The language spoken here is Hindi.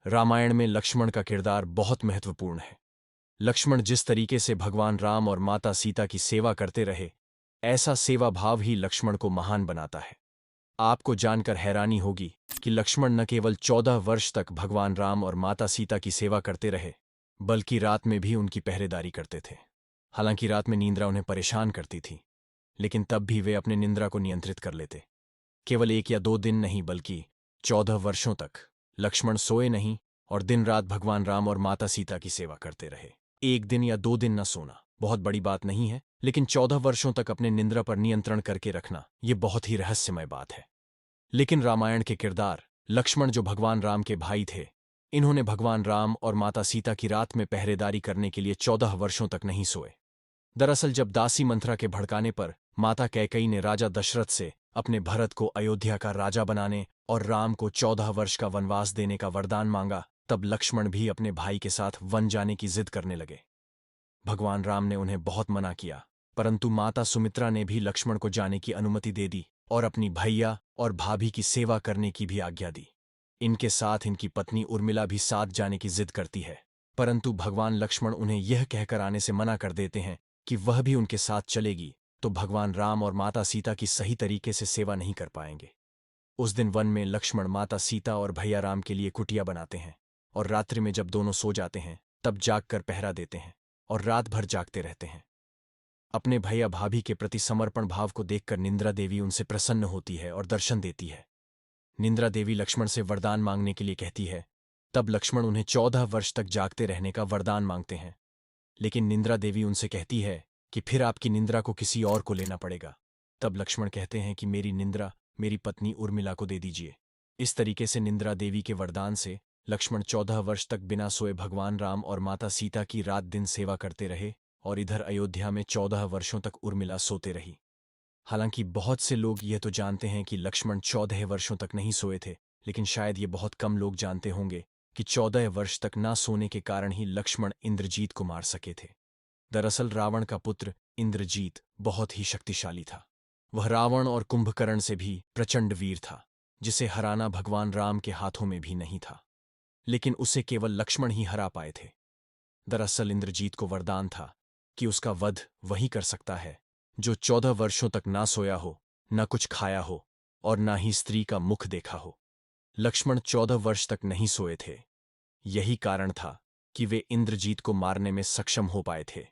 रामायण में लक्ष्मण का किरदार बहुत महत्वपूर्ण है। लक्ष्मण जिस तरीके से भगवान राम और माता सीता की सेवा करते रहे, ऐसा सेवा भाव ही लक्ष्मण को महान बनाता है। आपको जानकर हैरानी होगी कि लक्ष्मण न केवल 14 वर्ष तक भगवान राम और माता सीता की सेवा करते रहे, बल्कि रात में भी उनकी पहरेदारी करते थे। हालांकि रात में निंद्रा उन्हें परेशान करती थी, लेकिन तब भी वे अपने निंद्रा को नियंत्रित कर लेते। केवल 1 या 2 दिन नहीं, बल्कि 14 वर्षों तक लक्ष्मण सोए नहीं और दिन रात भगवान राम और माता सीता की सेवा करते रहे। 1 दिन या 2 दिन न सोना बहुत बड़ी बात नहीं है, लेकिन 14 वर्षों तक अपने निंद्रा पर नियंत्रण करके रखना ये बहुत ही रहस्यमय बात है। लेकिन रामायण के किरदार लक्ष्मण, जो भगवान राम के भाई थे, इन्होंने भगवान राम और माता सीता की रात में पहरेदारी करने के लिए 14 वर्षों तक नहीं सोए। दरअसल जब दासी मंथरा के भड़काने पर माता कैकेयी ने राजा दशरथ से अपने भरत को अयोध्या का राजा बनाने और राम को 14 वर्ष का वनवास देने का वरदान मांगा, तब लक्ष्मण भी अपने भाई के साथ वन जाने की जिद करने लगे। भगवान राम ने उन्हें बहुत मना किया, परंतु माता सुमित्रा ने भी लक्ष्मण को जाने की अनुमति दे दी और अपनी भैया और भाभी की सेवा करने की भी आज्ञा दी। इनके साथ इनकी पत्नी उर्मिला भी साथ जाने की जिद करती है, परंतु भगवान लक्ष्मण उन्हें यह कहकर आने से मना कर देते हैं कि वह भी उनके साथ चलेगी तो भगवान राम और माता सीता की सही तरीके से सेवा नहीं कर पाएंगे। उस दिन वन में लक्ष्मण माता सीता और भैया राम के लिए कुटिया बनाते हैं और रात्रि में जब दोनों सो जाते हैं तब जागकर पहरा देते हैं और रात भर जागते रहते हैं। अपने भैया भाभी के प्रति समर्पण भाव को देखकर निंद्रा देवी उनसे प्रसन्न होती है और दर्शन देती है। निंद्रा देवी लक्ष्मण से वरदान मांगने के लिए कहती है। तब लक्ष्मण उन्हें 14 वर्ष तक जागते रहने का वरदान मांगते हैं, लेकिन निंद्रा देवी उनसे कहती है कि फिर आपकी निंद्रा को किसी और को लेना पड़ेगा। तब लक्ष्मण कहते हैं कि मेरी निंद्रा मेरी पत्नी उर्मिला को दे दीजिए। इस तरीके से निंद्रा देवी के वरदान से लक्ष्मण 14 वर्ष तक बिना सोए भगवान राम और माता सीता की रात दिन सेवा करते रहे और इधर अयोध्या में 14 वर्षों तक उर्मिला सोते रही। हालांकि बहुत से लोग यह तो जानते हैं कि लक्ष्मण 14 वर्षों तक नहीं सोए थे, लेकिन शायद ये बहुत कम लोग जानते होंगे कि 14 वर्ष तक ना सोने के कारण ही लक्ष्मण इंद्रजीत को मार सके थे। दरअसल रावण का पुत्र इंद्रजीत बहुत ही शक्तिशाली था। वह रावण और कुंभकर्ण से भी प्रचंड वीर था, जिसे हराना भगवान राम के हाथों में भी नहीं था, लेकिन उसे केवल लक्ष्मण ही हरा पाए थे। दरअसल इंद्रजीत को वरदान था कि उसका वध वही कर सकता है जो 14 वर्षों तक ना सोया हो, ना कुछ खाया हो और ना ही स्त्री का मुख देखा हो। लक्ष्मण 14 वर्ष तक नहीं सोए थे। यही कारण था कि वे इंद्रजीत को मारने में सक्षम हो पाए थे।